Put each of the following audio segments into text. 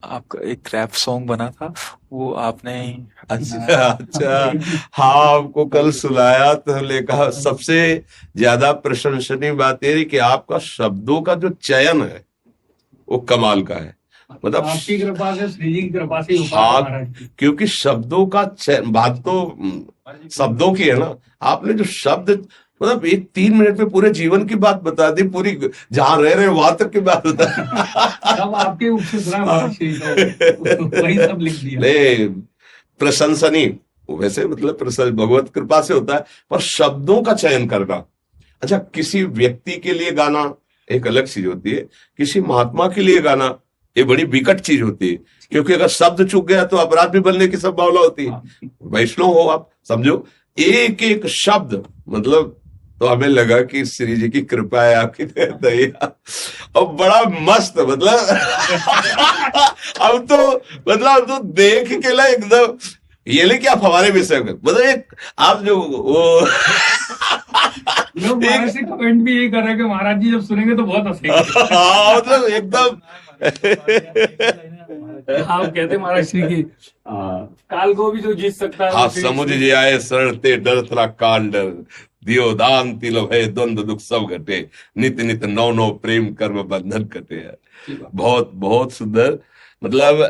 आपका एक rap song बना था, वो आपने अच्छा अच्छा। हाँ, आपको कल सुनाया तो हमने कहा सबसे ज्यादा प्रशंसनीय बात ये है कि आपका शब्दों का जो चयन है वो कमाल का है। मतलब आपकी कृपा से, श्री जी की कृपा से ही हो पाता हाँ, महाराज जी। क्योंकि शब्दों का बात तो शब्दों की है ना। आपने जो शब्द, मतलब एक 3 मिनट में पूरे जीवन की बात बता दी, पूरी जहां रह रहे हैं वहां तक की बात बता सब आपके मुख से सुना महाराज जी, तो वही सब लिख दिया। नहीं, प्रशंसनीय वैसे मतलब भगवत कृपा से होता है, पर शब्दों का चयन करना। अच्छा, किसी व्यक्ति के लिए गाना एक अलग चीज होती है, किसी महात्मा के लिए गाना ये बड़ी विकट चीज होती है, क्योंकि अगर शब्द चूक गया तो अपराध भी बनने की संभावना होती है। वैष्णव हो आप, समझो एक एक शब्द, मतलब तो हमें लगा कि श्री जी की कृपा है, आपकी दया, और बड़ा मस्त, मतलब अब तो देख के ना एकदम ये ले कि आप हमारे विषय में, मतलब एक आप जो वो लोग महाराज से कमेंट भी यही कर रहे हैं कि महाराज जी जब सुनेंगे तो बहुत हंसेंगे। हाँ, मतलब एकदम आप कहते महाराज श्री की काल को भी जो जीत सकता है हाँ, वो श्री- समुझ जे आए सरते डर थरा काल डर, दियो दान तिल भय द्वंद दुख सब घटे, नित नित नौ नौ प्रेम कर्म बंधन कटे है। बहुत बहुत सुंदर। मतलब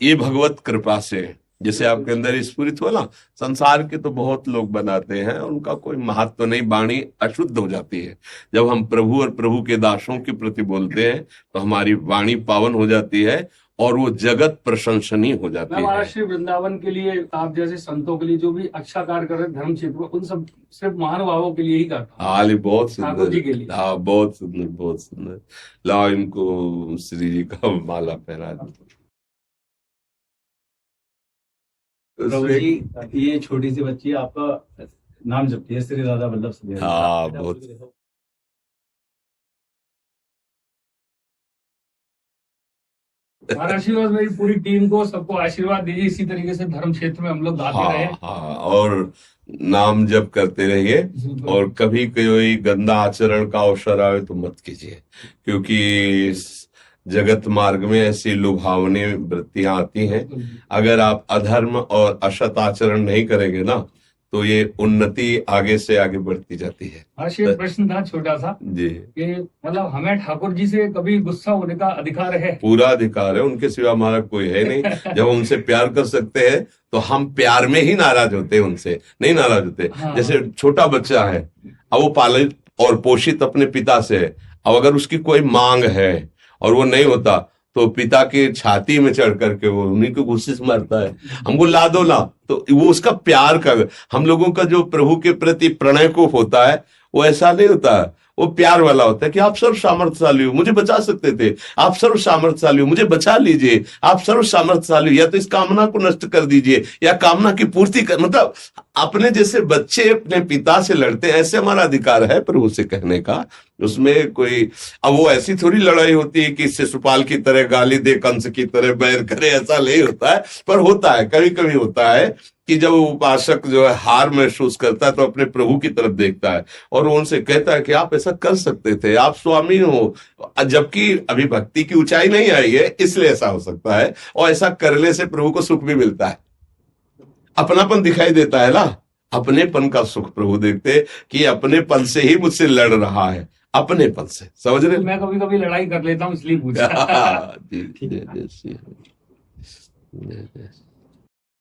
ये भगवत कृपा से जैसे आपके अंदर स्फुरित हुआ ना, संसार के तो बहुत लोग बनाते हैं, उनका कोई महत्व नहीं, वाणी अशुद्ध हो जाती है। जब हम प्रभु और प्रभु के दासों के प्रति बोलते हैं तो हमारी वाणी पावन हो जाती है और वो जगत प्रशंसनीय हो जाती मैं है। महाराज श्री वृंदावन के लिए, आप जैसे संतों के लिए जो भी अच्छा कार्य कर रहे हैं धर्म क्षेत्र में, उन सब सिर्फ महानुभावों के लिए ही करता हूँ। हाल बहुत ठाकुर जी के सुंदर, लिए। हाँ बहुत सुंदर, बहुत सुंदर। लाओ इनको श्री जी का माला पहना दो। प्रभु जी, ये छोटी सी बच्ची आपका नाम जपती है, श्री राधा वल्लभ सुधेर। हाँ, बहुत महाराज आशीर्वाद मेरी पूरी टीम को, सबको आशीर्वाद दीजिए, इसी तरीके से धर्म क्षेत्र में हम लोग गाते रहे। हाँ हाँ, और नाम जप करते रहिए, और कभी कोई गंदा आचरण का अवसर आवे तो मत कीजिए, क्योंकि इस जगत मार्ग में ऐसी लुभावनी वृत्तियां आती हैं। अगर आप अधर्म और असत आचरण नहीं करेंगे ना, तो ये उन्नति आगे से आगे बढ़ती जाती है। महाराज एक प्रश्न था छोटा सा जी, कि मतलब हमें ठाकुर जी से कभी गुस्सा होने का अधिकार है? पूरा अधिकार है, उनके सिवा हमारा कोई है नहीं। जब हमसे प्यार कर सकते हैं तो हम प्यार में ही नाराज होते हैं, उनसे नहीं नाराज होते। हाँ। जैसे छोटा बच्चा है, अब वो पालित और पोषित अपने पिता से है, अब अगर उसकी कोई मांग है और वो नहीं होता तो पिता के छाती में चढ़ करके वो उन्हीं को गुस्से से मारता है, हमको ला दो ना, तो वो उसका प्यार का। हम लोगों का जो प्रभु के प्रति प्रणय को होता है वो ऐसा नहीं होता है, वो प्यार वाला होता है कि आप सर्व सामर्थ्यशाली हो, मुझे बचा सकते थे, आप सर्व सामर्थ्यशाली हो, मुझे बचा लीजिए, आप सर्व सामर्थ्यशाली हो, या तो इस कामना को नष्ट कर दीजिए या कामना की पूर्ति कर। मतलब अपने जैसे बच्चे अपने पिता से लड़ते हैं, ऐसे हमारा अधिकार है प्रभु से कहने का। उसमें कोई, अब वो ऐसी थोड़ी लड़ाई होती है कि शिशुपाल की तरह गाली दे, कंस की तरह बैर करे, ऐसा नहीं होता है। पर होता है, कभी कभी होता है कि जब उपासक जो है हार महसूस करता है तो अपने प्रभु की तरफ देखता है और वो उनसे कहता है कि आप ऐसा कर सकते थे, आप स्वामी हो, जबकि अभी भक्ति की ऊंचाई नहीं आई है, इसलिए ऐसा हो सकता है। और ऐसा करने से प्रभु को सुख भी मिलता है, अपनापन दिखाई देता है ना, अपनेपन का सुख प्रभु देखते कि अपनेपन से ही मुझसे लड़ रहा है, अपनेपन से, समझ रहे? मैं कभी कभी लड़ाई कर लेता हूँ, इसलिए पूछा। जी, जी, जी, जी, जी, जी।